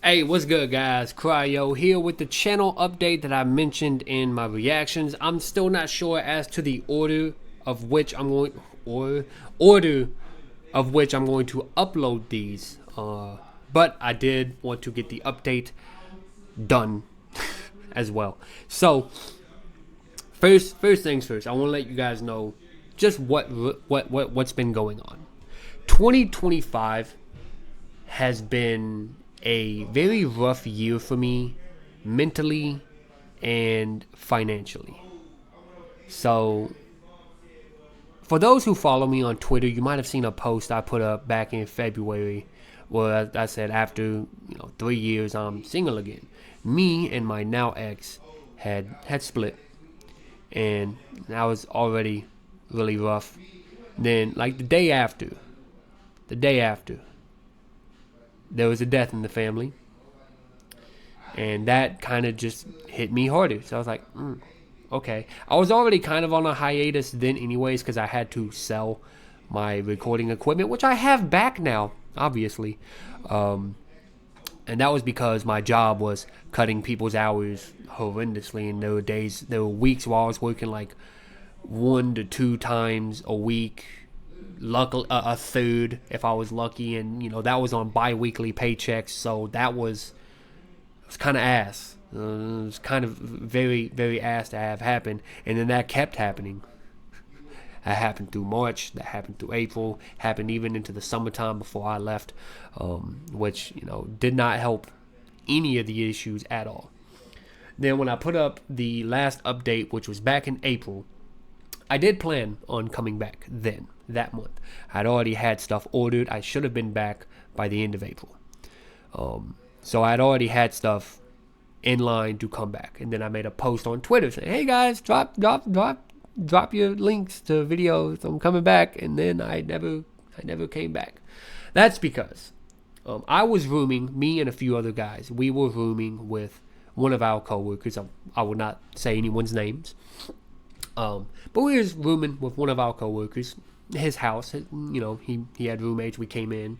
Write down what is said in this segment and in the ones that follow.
Hey, what's good, guys? Cryo here with the channel update that I mentioned in my reactions. I'm still not sure as to the order of which I'm going order of which I'm going to upload these. But I did want to get the update done as well. So first things first, I want to let you guys know just what's been going on. 2025 has been a very rough year for me mentally and financially. So, for those who follow me on Twitter, you might have seen a post I put up back in February where I said after 3 years I'm single again. Me and my now ex had split, and that was already really rough. Then, like the day after, there was a death in the family, and that kind of just hit me harder. So I was like, okay. I was already kind of on a hiatus then, anyways, because I had to sell my recording equipment, which I have back now, obviously. And that was because my job was cutting people's hours horrendously, and there were weeks where I was working like 1 to 2 times a week, luckily a third if I was lucky, and that was on bi-weekly paychecks, so it was kind of ass. It was kind of very ass to have happen, and then that kept happening. That happened through March, that happened through April, happened even into the summertime before I left, which did not help any of the issues at all. Then when I put up the last update, which was back in April, I did plan on coming back then, that month. I'd already had stuff ordered. I should have been back by the end of April. So I'd already had stuff in line to come back. And then I made a post on Twitter saying, hey guys, drop your links to videos. I'm coming back. And then I never came back. That's because I was rooming, me and a few other guys. We were rooming with one of our coworkers. I will not say anyone's names. But we was rooming with one of our coworkers. His house, he had roommates. We came in,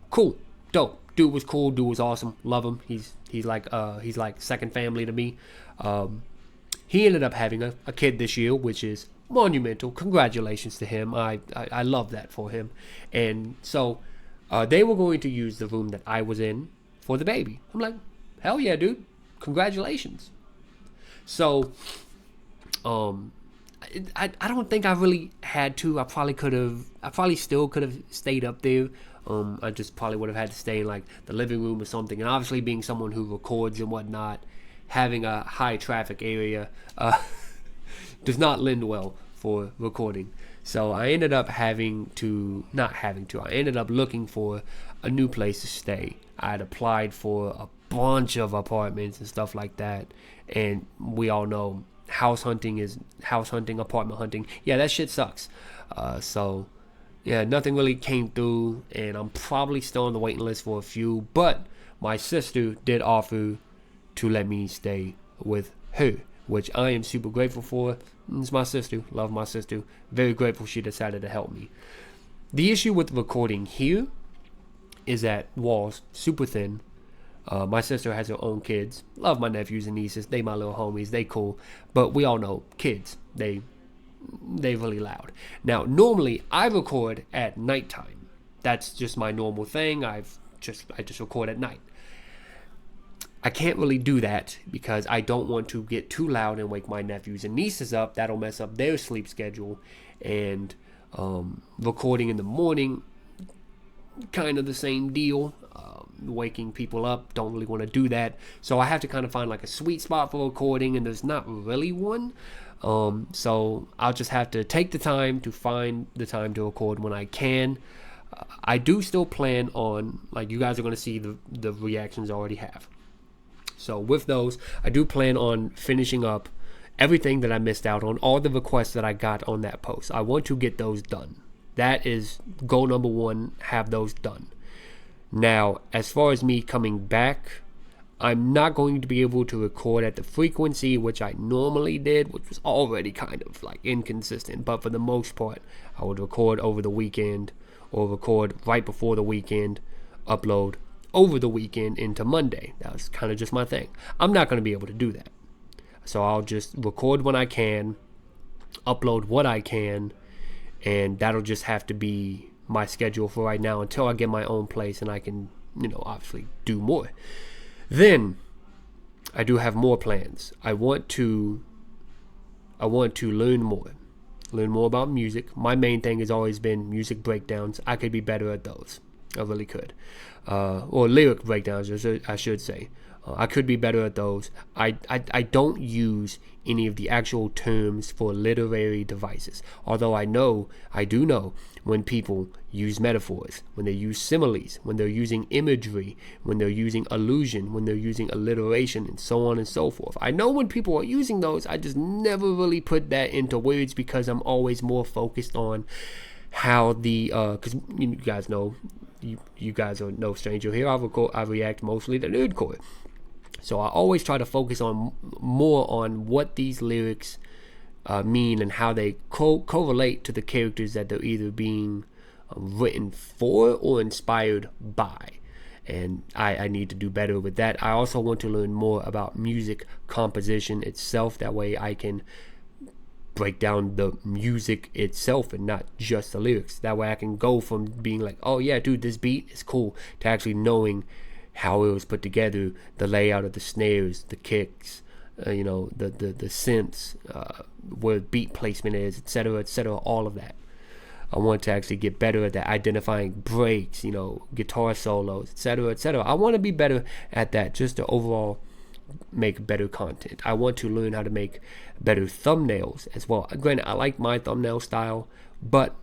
cool, dope. Dude was cool. Dude was awesome. Love him. He's like second family to me. He ended up having a kid this year, which is monumental. Congratulations to him. I love that for him. And so they were going to use the room that I was in for the baby. I'm like, hell yeah, dude. Congratulations. So, I don't think I really had to. I probably still could have stayed up there. I just probably would have had to stay in like the living room or something. And obviously, being someone who records and whatnot, having a high traffic area does not lend well for recording. So I ended up I ended up looking for a new place to stay. I had applied for a bunch of apartments and stuff like that, and we all know house hunting, apartment hunting. Yeah, that shit sucks. So yeah, nothing really came through, and I'm probably still on the waiting list for a few. But my sister did offer to let me stay with her, which I am super grateful for. It's my sister. Love my sister. Very grateful she decided to help me. The issue with recording here is that walls super thin. My sister has her own kids. Love my nephews and nieces. They my little homies. They cool. But we all know kids. They really loud. Now, normally I record at nighttime. That's just my normal thing. I just record at night. I can't really do that because I don't want to get too loud and wake my nephews and nieces up. That'll mess up their sleep schedule. And recording in the morning, kind of the same deal. Waking people up, don't really want to do that. So I have to kind of find like a sweet spot for recording, and there's not really one. So I'll just have to take the time to find the time to record when I can. I do still plan on, like, you guys are going to see the reactions I already have. So with those, I do plan on finishing up everything that I missed out on, all the requests that I got on that post. I want to get those done. That is goal number 1, have those done. Now, as far as me coming back, I'm not going to be able to record at the frequency which I normally did, which was already kind of like inconsistent. But for the most part, I would record over the weekend or record right before the weekend, upload over the weekend into Monday. That was kind of just my thing. I'm not going to be able to do that. So I'll just record when I can, upload what I can, and that'll just have to be my schedule for right now until I get my own place and I can, obviously do more. Then I do have more plans. I want to learn more about music. My main thing has always been music breakdowns. I could be better at those. I really could. Or lyric breakdowns, I should say. I could be better at those. I don't use any of the actual terms for literary devices. Although I do know when people use metaphors, when they use similes, when they're using imagery, when they're using allusion, when they're using alliteration, and so on and so forth. I know when people are using those. I just never really put that into words because I'm always more focused on how because you guys know, you guys are no stranger here. I react mostly to nerdcore. So I always try to focus on more on what these lyrics mean and how they correlate to the characters that they're either being written for or inspired by. And I need to do better with that. I also want to learn more about music composition itself. That way I can break down the music itself and not just the lyrics. That way I can go from being like, oh yeah, dude, this beat is cool, to actually knowing how it was put together, the layout of the snares, the kicks, the synths, where beat placement is, etc., all of that. I want to actually get better at that, identifying breaks, guitar solos, etc. I want to be better at that, just to overall make better content. I want to learn how to make better thumbnails as well. Granted, I like my thumbnail style, but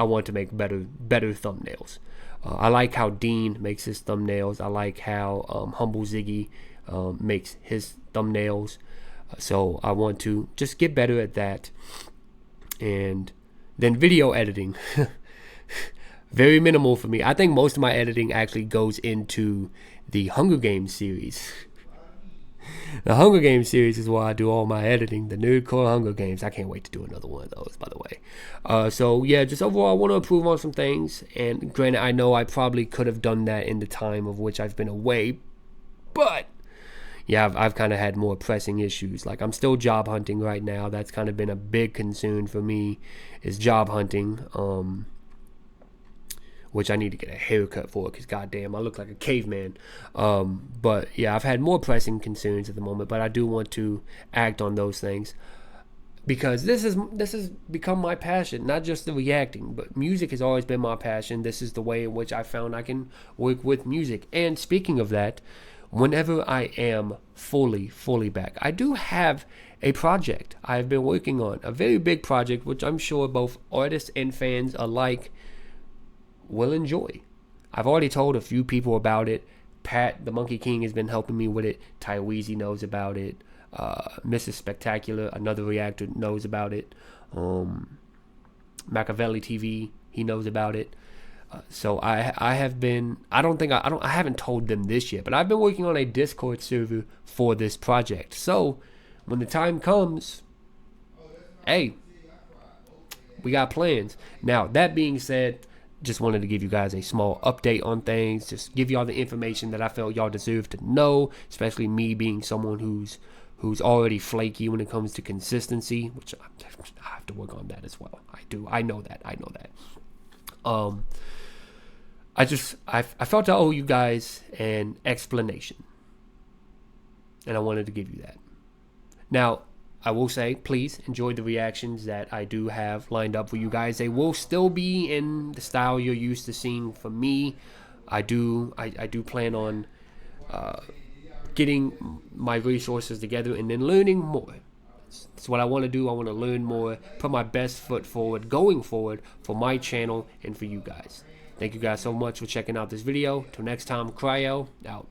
I want to make better thumbnails. I like how Dean makes his thumbnails. I like how Humble Ziggy makes his thumbnails. So I want to just get better at that. And then video editing. Very minimal for me. I think most of my editing actually goes into the Hunger Games series. The Hunger Games series is where I do all my editing. The Nerdcore Hunger Games. I can't wait to do another one of those, by the way. So yeah, just overall, I want to improve on some things. And granted, I know I probably could have done that in the time of which I've been away. But yeah, I've kind of had more pressing issues. Like, I'm still job hunting right now. That's kind of been a big concern for me, is job hunting. Which I need to get a haircut for, because goddamn, I look like a caveman. But yeah, I've had more pressing concerns at the moment, but I do want to act on those things, because this has become my passion. Not just the reacting, but music has always been my passion. This is the way in which I found I can work with music. And speaking of that, whenever I am fully back, I do have a project I've been working on, a very big project, which I'm sure both artists and fans alike will enjoy. I've already told a few people about it. Pat, the Monkey King, has been helping me with it. Tyweezy knows about it. Mrs. Spectacular, another reactor, knows about it. Machiavelli TV, he knows about it. So I haven't told them this yet, but I've been working on a Discord server for this project. So when the time comes, hey, we got plans. Now, that being said, just wanted to give you guys a small update on things, just give y'all the information that I felt y'all deserve to know, especially me being someone who's already flaky when it comes to consistency, which I have to work on that as well. I know that. I felt I owe you guys an explanation, and I wanted to give you that. Now, I will say, please enjoy the reactions that I do have lined up for you guys. They will still be in the style you're used to seeing from me. I do plan on getting my resources together and then learning more. That's what I want to do. I want to learn more, put my best foot forward going forward for my channel and for you guys. Thank you guys so much for checking out this video. Till next time, Cryo out.